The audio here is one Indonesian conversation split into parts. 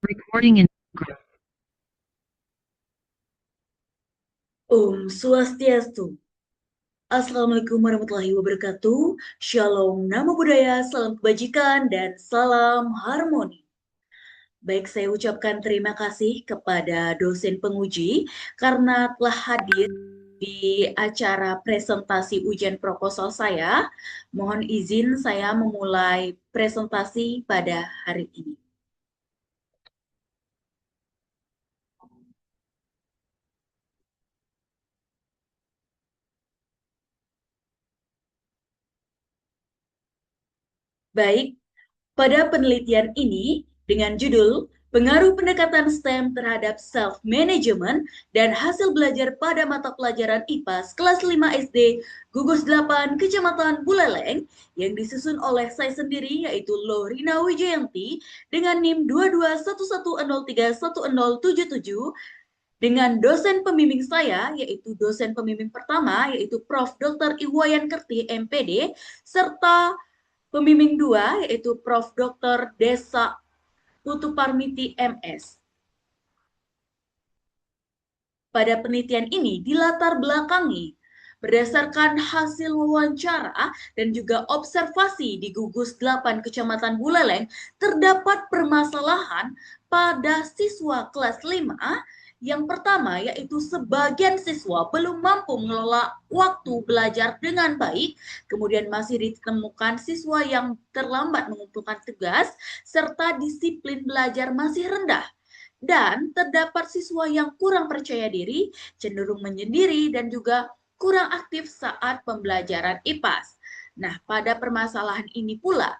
Recording in Om Swastiastu. Assalamualaikum warahmatullahi wabarakatuh. Shalom, namo buddhaya, salam kebajikan, dan salam harmoni. Baik, saya ucapkan terima kasih kepada dosen penguji karena telah hadir di acara presentasi ujian proposal saya. Mohon izin saya memulai presentasi pada hari ini. Baik, pada penelitian ini, dengan judul Pengaruh Pendekatan STEM terhadap Self-Management dan Hasil Belajar pada Mata Pelajaran IPAS kelas 5 SD Gugus 8 Kecamatan Buleleng yang disusun oleh saya sendiri yaitu Lorina Wijayanti dengan NIM 22110310077 dengan dosen pembimbing saya yaitu dosen pembimbing pertama yaitu Prof. Dr. Iwayan Kerti MPD serta pembimbing 2 yaitu Prof. Dr. Desa Putu Parmiti MS. Pada penelitian ini dilatar belakangi berdasarkan hasil wawancara dan juga observasi di Gugus 8 Kecamatan Buleleng, terdapat permasalahan pada siswa kelas 5. Yang pertama yaitu sebagian siswa belum mampu mengelola waktu belajar dengan baik, kemudian masih ditemukan siswa yang terlambat mengumpulkan tugas, serta disiplin belajar masih rendah. Dan terdapat siswa yang kurang percaya diri, cenderung menyendiri, dan juga kurang aktif saat pembelajaran IPAS. Nah, pada permasalahan ini pula,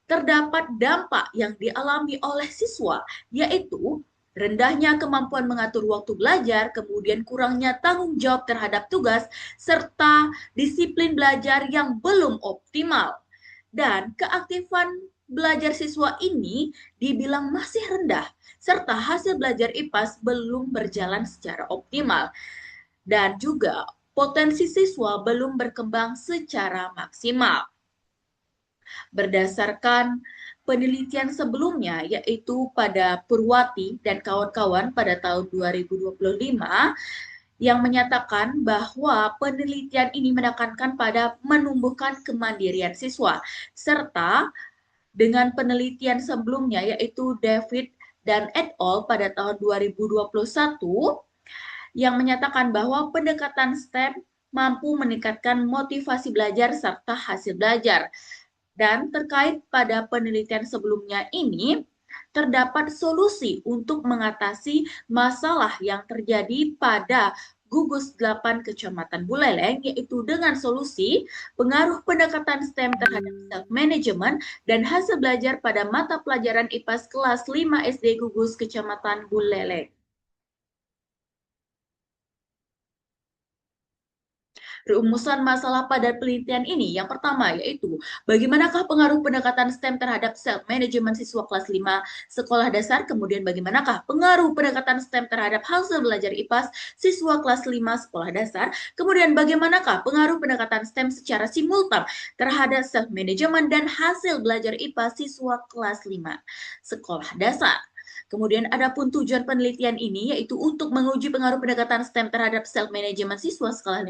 terdapat dampak yang dialami oleh siswa, yaitu rendahnya kemampuan mengatur waktu belajar, kemudian kurangnya tanggung jawab terhadap tugas, serta disiplin belajar yang belum optimal. Dan keaktifan belajar siswa ini dibilang masih rendah, serta hasil belajar IPAS belum berjalan secara optimal. Dan juga potensi siswa belum berkembang secara maksimal. Berdasarkan penelitian sebelumnya, yaitu pada Purwati dan kawan-kawan pada tahun 2025, yang menyatakan bahwa penelitian ini menekankan pada menumbuhkan kemandirian siswa, serta dengan penelitian sebelumnya yaitu David dan et al. Pada tahun 2021 yang menyatakan bahwa pendekatan STEM mampu meningkatkan motivasi belajar serta hasil belajar. Dan terkait pada penelitian sebelumnya ini, terdapat solusi untuk mengatasi masalah yang terjadi pada Gugus 8 Kecamatan Buleleng, yaitu dengan solusi pengaruh pendekatan STEM terhadap self-management dan hasil belajar pada mata pelajaran IPAS kelas 5 SD Gugus Kecamatan Buleleng. Rumusan masalah pada penelitian ini yang pertama yaitu bagaimanakah pengaruh pendekatan STEM terhadap self-management siswa kelas 5 sekolah dasar, kemudian bagaimanakah pengaruh pendekatan STEM terhadap hasil belajar IPAS siswa kelas 5 sekolah dasar, kemudian bagaimanakah pengaruh pendekatan STEM secara simultan terhadap self-management dan hasil belajar IPAS siswa kelas 5 sekolah dasar. Kemudian adapun tujuan penelitian ini yaitu untuk menguji pengaruh pendekatan STEM terhadap self-management siswa sekolah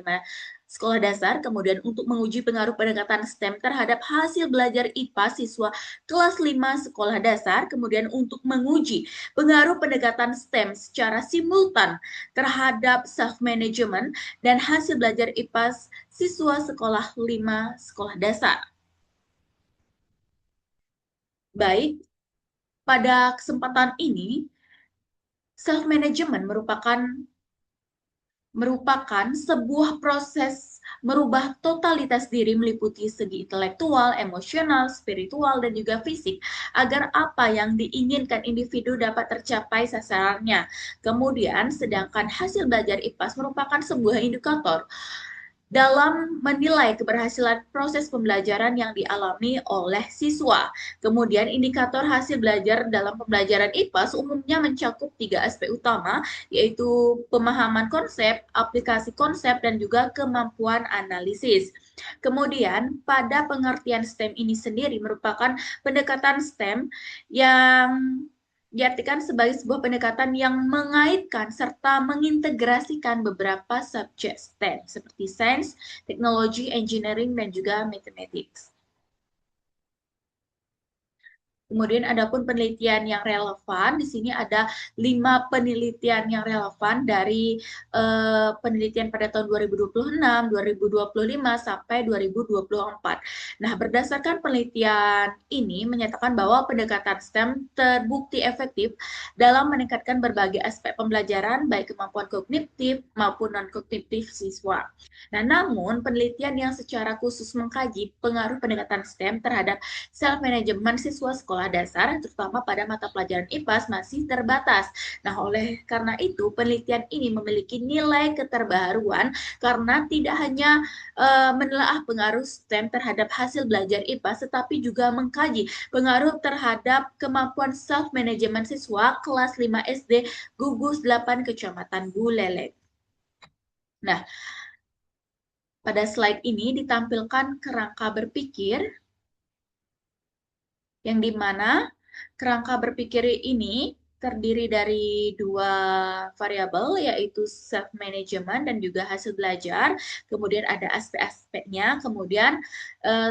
dasar, kemudian untuk menguji pengaruh pendekatan STEM terhadap hasil belajar IPA siswa kelas 5 sekolah dasar, kemudian untuk menguji pengaruh pendekatan STEM secara simultan terhadap self-management dan hasil belajar IPA siswa sekolah 5 sekolah dasar. Baik, pada kesempatan ini, self-management merupakan sebuah proses merubah totalitas diri meliputi segi intelektual, emosional, spiritual, dan juga fisik agar apa yang diinginkan individu dapat tercapai sasarannya. Kemudian, sedangkan hasil belajar IPAS merupakan sebuah indikator dalam menilai keberhasilan proses pembelajaran yang dialami oleh siswa. Kemudian indikator hasil belajar dalam pembelajaran IPAS umumnya mencakup 3 aspek utama, yaitu pemahaman konsep, aplikasi konsep, dan juga kemampuan analisis. Kemudian pada pengertian STEM ini sendiri merupakan pendekatan STEM yang diartikan sebagai sebuah pendekatan yang mengaitkan serta mengintegrasikan beberapa subjek STEM seperti sains, teknologi, engineering, dan juga mathematics. Kemudian adapun penelitian yang relevan, di sini ada 5 penelitian yang relevan dari penelitian pada tahun 2026, 2025, sampai 2024. Nah, berdasarkan penelitian ini menyatakan bahwa pendekatan STEM terbukti efektif dalam meningkatkan berbagai aspek pembelajaran, baik kemampuan kognitif maupun non-kognitif siswa. Nah, namun penelitian yang secara khusus mengkaji pengaruh pendekatan STEM terhadap self-management siswa sekolah dasar, terutama pada mata pelajaran IPAS, masih terbatas. Nah, oleh karena itu, penelitian ini memiliki nilai keterbaruan karena tidak hanya menelaah pengaruh STEM terhadap hasil belajar IPAS, tetapi juga mengkaji pengaruh terhadap kemampuan self-management siswa kelas 5 SD gugus 8 Kecamatan Buleleng. Nah, pada slide ini ditampilkan kerangka berpikir yang dimana kerangka berpikir ini terdiri dari dua variabel, yaitu self management dan juga hasil belajar. Kemudian ada aspek-aspeknya, kemudian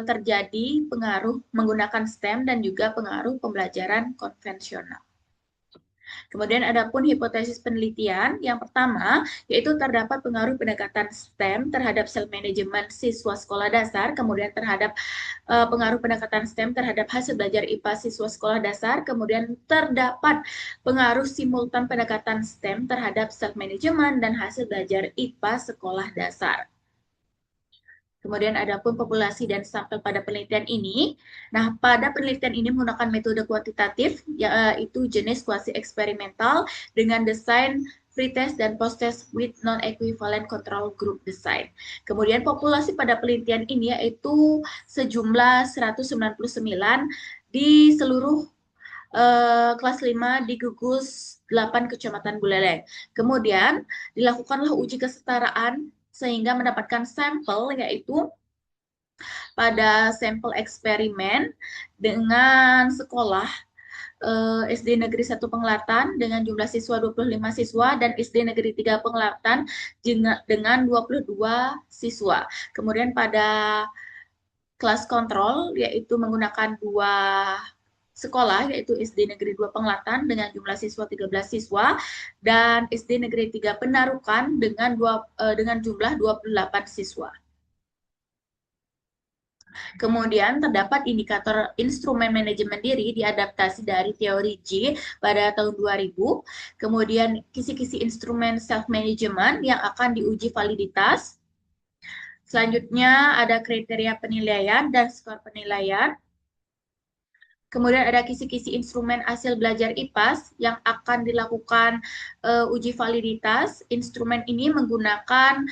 terjadi pengaruh menggunakan STEM dan juga pengaruh pembelajaran konvensional. Kemudian adapun hipotesis penelitian yang pertama yaitu terdapat pengaruh pendekatan STEM terhadap self management siswa sekolah dasar, kemudian terhadap pengaruh pendekatan STEM terhadap hasil belajar IPA siswa sekolah dasar, kemudian terdapat pengaruh simultan pendekatan STEM terhadap self management dan hasil belajar IPA sekolah dasar. Kemudian ada pun populasi dan sampel pada penelitian ini. Nah, pada penelitian ini menggunakan metode kuantitatif, yaitu jenis kuasi eksperimental dengan desain pre-test dan post-test with non-equivalent control group design. Kemudian populasi pada penelitian ini yaitu sejumlah 199 di seluruh kelas 5 di gugus 8 Kecamatan Buleleng. Kemudian dilakukanlah uji kesetaraan sehingga mendapatkan sampel yaitu pada sampel eksperimen dengan sekolah SD Negeri 1 Penglatan dengan jumlah siswa 25 siswa dan SD Negeri 3 Penglatan dengan 22 siswa. Kemudian pada kelas kontrol yaitu menggunakan dua sekolah yaitu SD Negeri 2 Penglatan dengan jumlah siswa 13 siswa dan SD Negeri 3 Penarukan dengan jumlah 28 siswa. Kemudian terdapat indikator instrumen manajemen diri diadaptasi dari teori G pada tahun 2000. Kemudian kisi-kisi instrumen self management yang akan diuji validitas. Selanjutnya ada kriteria penilaian dan skor penilaian. Kemudian ada kisi-kisi instrumen hasil belajar IPAS yang akan dilakukan uji validitas. Instrumen ini menggunakan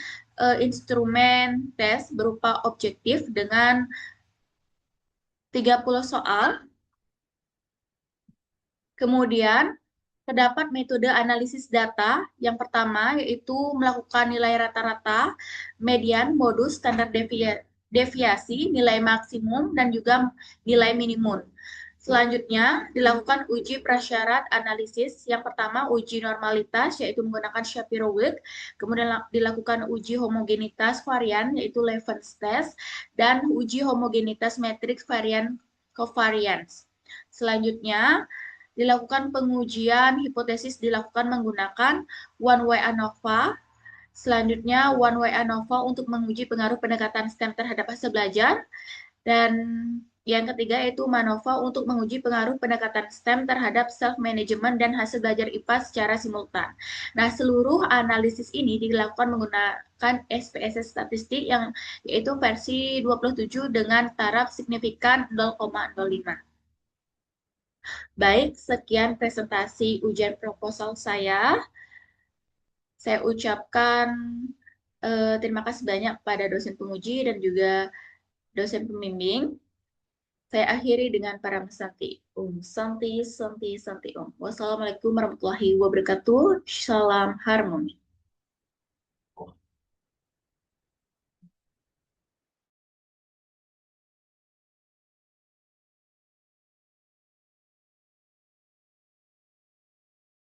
instrumen tes berupa objektif dengan 30 soal. Kemudian terdapat metode analisis data. Yang pertama yaitu melakukan nilai rata-rata, median, modus, standar deviasi, nilai maksimum, dan juga nilai minimum. Selanjutnya, dilakukan uji prasyarat analisis. Yang pertama, uji normalitas, yaitu menggunakan Shapiro-Wilk. Kemudian dilakukan uji homogenitas varian, yaitu Levens test. Dan uji homogenitas matriks varian covariance. Selanjutnya, dilakukan pengujian hipotesis dilakukan menggunakan one-way ANOVA. Selanjutnya, one-way ANOVA untuk menguji pengaruh pendekatan STEM terhadap hasil belajar. Dan yang ketiga yaitu MANOVA untuk menguji pengaruh pendekatan STEM terhadap self-management dan hasil belajar IPA secara simultan. Nah, seluruh analisis ini dilakukan menggunakan SPSS statistik yang yaitu versi 27 dengan taraf signifikan 0,05. Baik, sekian presentasi ujian proposal saya. Saya ucapkan terima kasih banyak pada dosen penguji dan juga dosen pembimbing. Saya akhiri dengan para mesanti. Santi, santi, santi. Wassalamualaikum warahmatullahi wabarakatuh. Salam harmoni.